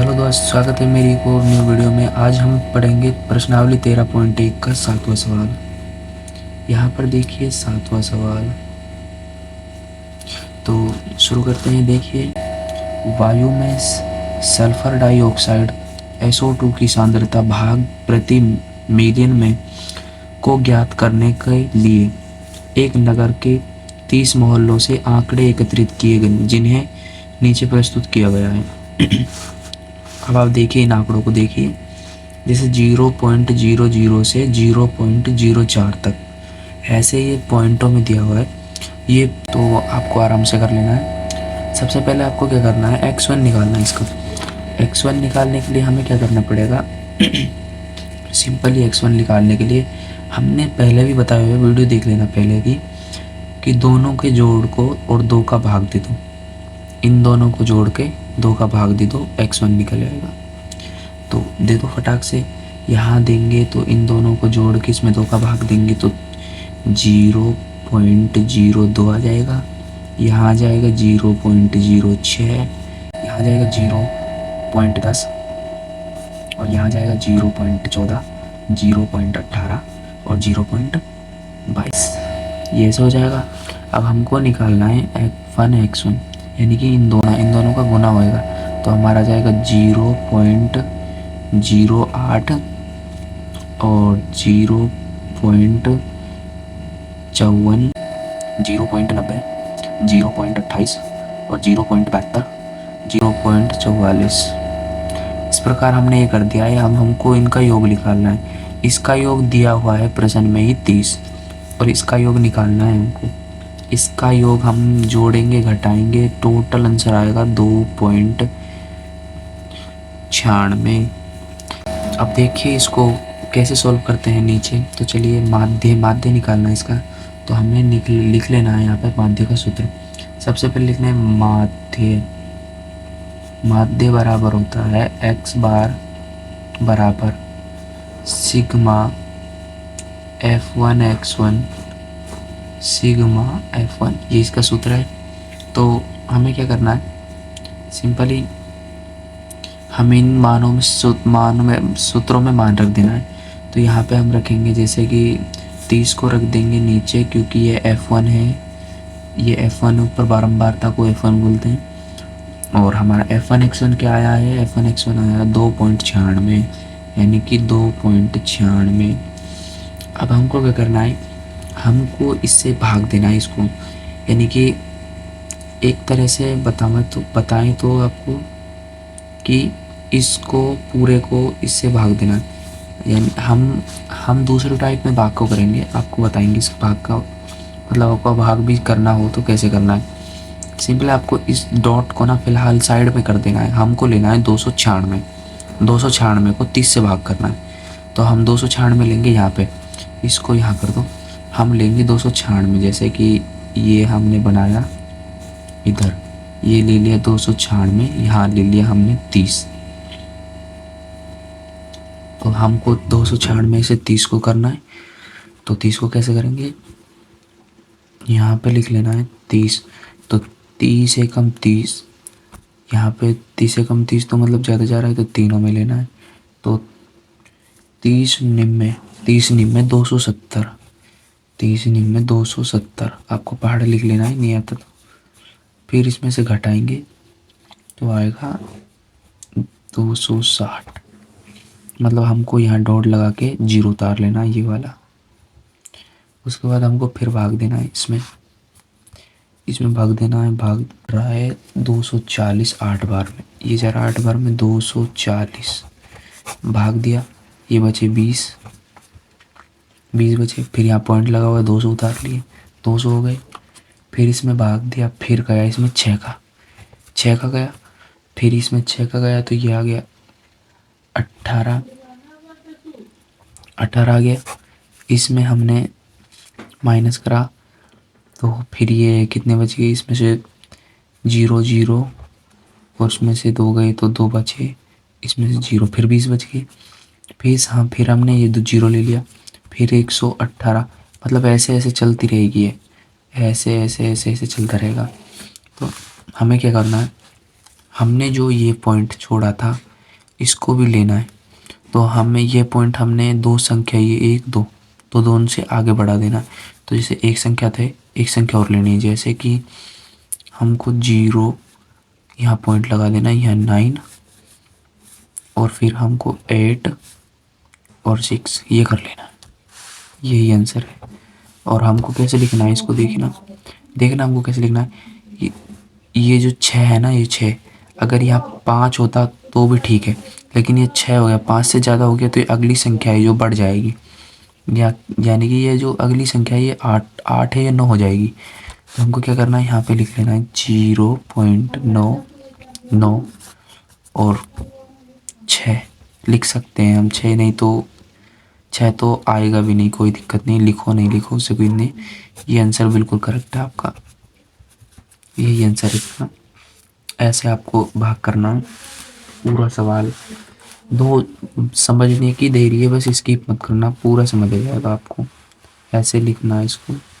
Hello दोस्त, स्वागत है मेरी एक और न्यू वीडियो में। आज हम पढ़ेंगे प्रश्नावली 13.1 का 7वां सवाल। यहाँ पर देखिए 7वां सवाल, तो शुरू करते हैं। देखिए, वायु में सल्फर डाइऑक्साइड SO2 की सांद्रता भाग प्रति मिलियन में को ज्ञात करने के लिए एक नगर के 30 मोहल्लों से आंकड़े एकत्रित किए गए, जिन्हें नीचे प्रस्तुत किया गया है। अब आप देखिए, इन आंकड़ों को देखिए, जैसे 0.00 से 0.04 तक, ऐसे ये पॉइंटों में दिया हुआ है। ये तो आपको आराम से कर लेना है। सबसे पहले आपको क्या करना है, x1 निकालना है इसका। x1 निकालने के लिए हमें क्या करना पड़ेगा, सिंपली x1 निकालने के लिए हमने पहले भी बताया हुआ, वीडियो देख लेना पहले की, कि दोनों के जोड़ को और 2 का भाग दे दो। इन दोनों को जोड़ के 2 का भाग दे दो, x1 निकल आएगा। तो दे दो फटाक से। यहाँ देंगे तो इन दोनों को जोड़ के इसमें 2 का भाग देंगे तो 0.02 आ जाएगा। यहाँ आ जाएगा 0.06, यहाँ आ जाएगा 0.10, और यहाँ आ जाएगा 0.14, 0.18 और 0.22। ये ऐसे हो जाएगा। अब हमको निकालना है F1 X1, यानी कि इन दोनों का गुना होएगा, तो हमारा आ जाएगा 0.08 और 0.54, 0.90, 0.28 और 0.72, 0.44। इस प्रकार हमने ये कर दिया है। अब हमको इनका योग निकालना है। इसका योग दिया हुआ है प्रश्न में ही 30, और इसका योग निकालना है हमको। इसका योग हम जोड़ेंगे, घटाएंगे, टोटल आंसर आएगा 2.96। अब देखिए इसको कैसे सॉल्व करते हैं नीचे। तो चलिए, माध्य निकालना है इसका। तो हमने लिख लेना है यहाँ पे माध्य का सूत्र। सबसे पहले लिखना है माध्य बराबर होता है x बार बराबर sigma F1 X1 sigma F1, ये इसका सूत्र है। तो हमें क्या करना है, सिंपली हमें इन मानों में सूत्रों में मान रख देना है। तो यहाँ पे हम रखेंगे, जैसे कि 30 को रख देंगे नीचे, क्योंकि ये F1 है। ये F1 ऊपर बारंबारता को F1 बोलते हैं। और हमारा F1 X1 क्या आया है, F1 X1 आया 2.96, यानी कि 2.96। अब हमको क्या करना है, हमको इससे भाग देना है इसको, यानी कि एक तरह से बताएं तो आपको कि इसको पूरे को इससे भाग देना है। यानी हम दूसरे टाइप में भाग को करेंगे, आपको बताएंगे इस भाग का मतलब। आपका भाग भी करना हो तो कैसे करना है, सिंपल आपको इस डॉट को ना फिलहाल साइड में कर देना है। हमको लेना है 296 को 30 से भाग करना है। तो हम 296 लेंगे, यहाँ पे इसको यहाँ कर दो। हम लेंगे 296, जैसे कि ये हमने बनाया इधर, ये ले लिया 296, यहाँ ले लिया हमने 30। तो हमको 296 से 30 को करना है। तो 30 को कैसे करेंगे, यहाँ पे लिख लेना है 30। तो 30 एकम 30, यहाँ पे 30 एकम 30 तो मतलब ज़्यादा जा रहा है, तो तीनों में लेना है। तो 30 निम्न 270, 30 निम्न 270 आपको पहाड़ लिख लेना है, नहीं आता तो। फिर इसमें से घटाएंगे तो आएगा 260, मतलब हमको यहाँ डॉट लगा के 0 उतार लेना है, ये वाला। उसके बाद हमको फिर भाग देना है, इसमें भाग देना है। भाग रहा है 240 8 बार में, ये जा रहा 8 बार में 240, भाग दिया, ये बचे 20 बचे। फिर यहाँ पॉइंट लगा हुआ है, 200 उतार लिए, 200 हो गए। फिर इसमें भाग दिया, फिर गया इसमें 6 का गया, फिर इसमें 6 का गया, तो ये आ गया 18 आ गया। इसमें हमने माइनस करा, तो फिर ये कितने बच गए, इसमें से 0 और उसमें से 2 गए तो 2 बचे, इसमें से 0, फिर 20 बच गए। फिर हमने ये 0 ले लिया, फिर 118, मतलब ऐसे ऐसे चलती रहेगी ये, ऐसे चलता रहेगा। तो हमें क्या करना है, हमने जो ये पॉइंट छोड़ा था इसको भी लेना है। तो हमें ये पॉइंट हमने दो संख्या ये 1 2 तो दोनों से आगे बढ़ा देना है। तो जैसे एक संख्या थे, एक संख्या और लेनी है, जैसे कि हमको 0 यहाँ पॉइंट लगा देना है, यहाँ 9 और फिर हमको 8 और 6 ये कर लेना है। यही आंसर है। और हमको कैसे लिखना है इसको देखना, देखना हमको कैसे लिखना है। ये जो 6 है ना, ये 6 अगर यहाँ 5 होता तो भी ठीक है, लेकिन ये 6 हो गया, 5 से ज़्यादा हो गया तो ये अगली संख्या है जो बढ़ जाएगी, यानी कि ये जो अगली संख्या है ये 8 है या 9 हो जाएगी। तो हमको क्या करना है, यहाँ पे लिख लेना है 0.99 और 6 लिख सकते हैं हम। 6 नहीं तो 6 तो आएगा भी नहीं, कोई दिक्कत नहीं, लिखो नहीं लिखो उससे कोई नहीं। ये आंसर बिल्कुल करेक्ट है आपका, यही आंसर है इसका। ऐसे आपको भाग करना है पूरा सवाल। दो समझने की देरी है, बस स्किप मत करना, पूरा समझ आ जाएगा आपको। ऐसे लिखना है इसको।